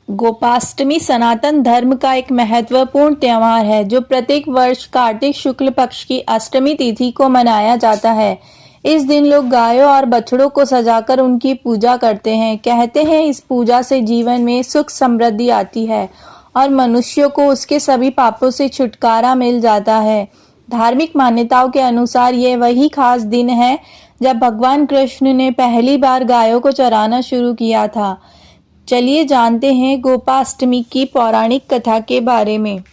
गोपाष्टमी सनातन धर्म का एक महत्वपूर्ण त्योहार है जो प्रत्येक वर्ष कार्तिक शुक्ल पक्ष की अष्टमी तिथि को मनाया जाता है। इस दिन लोग गायों और बछड़ों को सजाकर उनकी पूजा करते हैं। कहते हैं इस पूजा से जीवन में सुख समृद्धि आती है और मनुष्यों को उसके सभी पापों से छुटकारा मिल जाता है। धार्मिक मान्यताओं के अनुसार ये वही खास दिन है जब भगवान कृष्ण ने पहली बार गायों को चराना शुरू किया था। चलिए जानते हैं गोपाष्टमी की पौराणिक कथा के बारे में।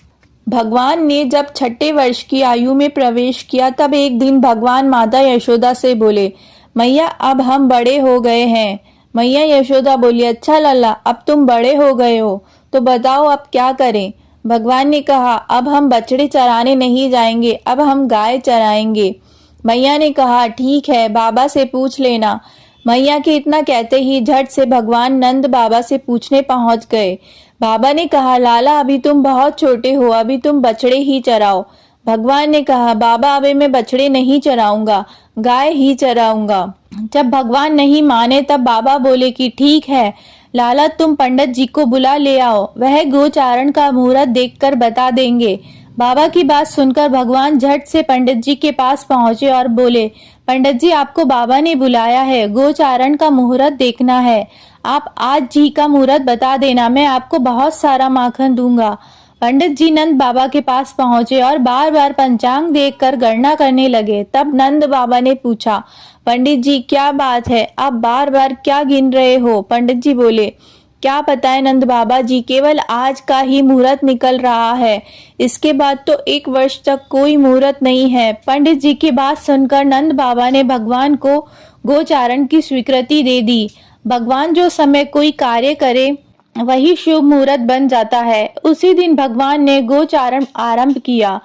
भगवान ने जब छठे वर्ष की आयु में प्रवेश किया तब एक दिन भगवान माता यशोदा से बोले, मैया अब हम बड़े हो गए हैं। मैया यशोदा बोली, अच्छा लल्ला, अब तुम बड़े हो गए हो तो बताओ अब क्या करें। भगवान ने कहा, अब हम बछड़े चराने नहीं जाएंगे, अब हम गाय चराएंगे। मैया ने कहा, ठीक है, बाबा से पूछ लेना। मैया के इतना कहते ही झट से भगवान नंद बाबा से पूछने पहुंच गए। बाबा ने कहा, लाला अभी तुम बहुत छोटे हो, अभी तुम बछड़े ही चराओ। भगवान ने कहा, बाबा अभी मैं बछड़े नहीं चराऊंगा, गाय ही चराऊंगा। जब भगवान नहीं माने तब बाबा बोले कि ठीक है लाला, तुम पंडित जी को बुला ले आओ, वह गोचारण का मुहूर्त देखकर बता देंगे। बाबा की बात सुनकर भगवान झट से पंडित जी के पास पहुंचे और बोले, पंडित जी आपको बाबा ने बुलाया है, गोचारण का मुहूर्त देखना है। आप आज जी का मुहूर्त बता देना, मैं आपको बहुत सारा माखन दूंगा। पंडित जी नंद बाबा के पास पहुंचे और बार बार पंचांग देखकर गणना करने लगे। तब नंद बाबा ने पूछा, पंडित जी क्या बात है, आप बार बार क्या गिन रहे हो। पंडित जी बोले, क्या पता है नंद बाबा जी, केवल आज का ही मुहूर्त निकल रहा है, इसके बाद तो 1 वर्ष तक कोई मुहूर्त नहीं है। पंडित जी की बात सुनकर नंद बाबा ने भगवान को गोचारण की स्वीकृति दे दी। भगवान जो समय कोई कार्य करे वही शुभ मुहूर्त बन जाता है। उसी दिन भगवान ने गोचारण आरंभ किया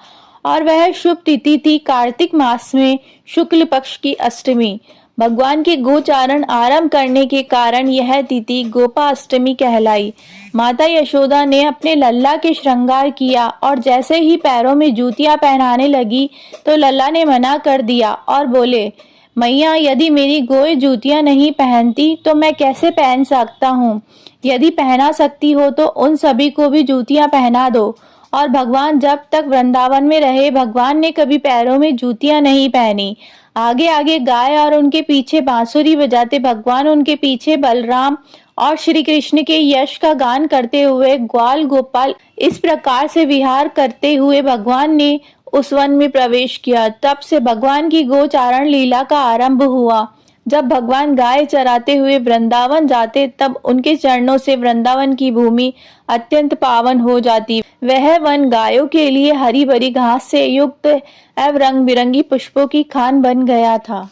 और वह शुभ तिथि थी कार्तिक मास में शुक्ल पक्ष की अष्टमी। भगवान के गोचारण आरंभ करने के कारण यह तिथि गोपाष्टमी कहलाई। माता यशोदा ने अपने लल्ला के श्रृंगार किया और जैसे ही पैरों में जूतियां पहनाने लगी तो लल्ला ने मना कर दिया और बोले, मैया यदि मेरी गोय जूतियां नहीं पहनती तो मैं कैसे पहन सकता हूँ। यदि पहना सकती हो तो उन सभी को भी जूतियां पहना दो। और भगवान जब तक वृंदावन में रहे भगवान ने कभी पैरों में जूतियां नहीं पहनी। आगे आगे गाय और उनके पीछे बांसुरी बजाते भगवान, उनके पीछे बलराम और श्री कृष्ण के यश का गान करते हुए ग्वाल गोपाल इस प्रकार से विहार करते हुए भगवान ने उस वन में प्रवेश किया। तब से भगवान की गोचारण लीला का आरंभ हुआ। जब भगवान गाय चराते हुए वृंदावन जाते तब उनके चरणों से वृंदावन की भूमि अत्यंत पावन हो जाती। वह वन गायों के लिए हरी भरी घास से युक्त एवं रंग बिरंगी पुष्पों की खान बन गया था।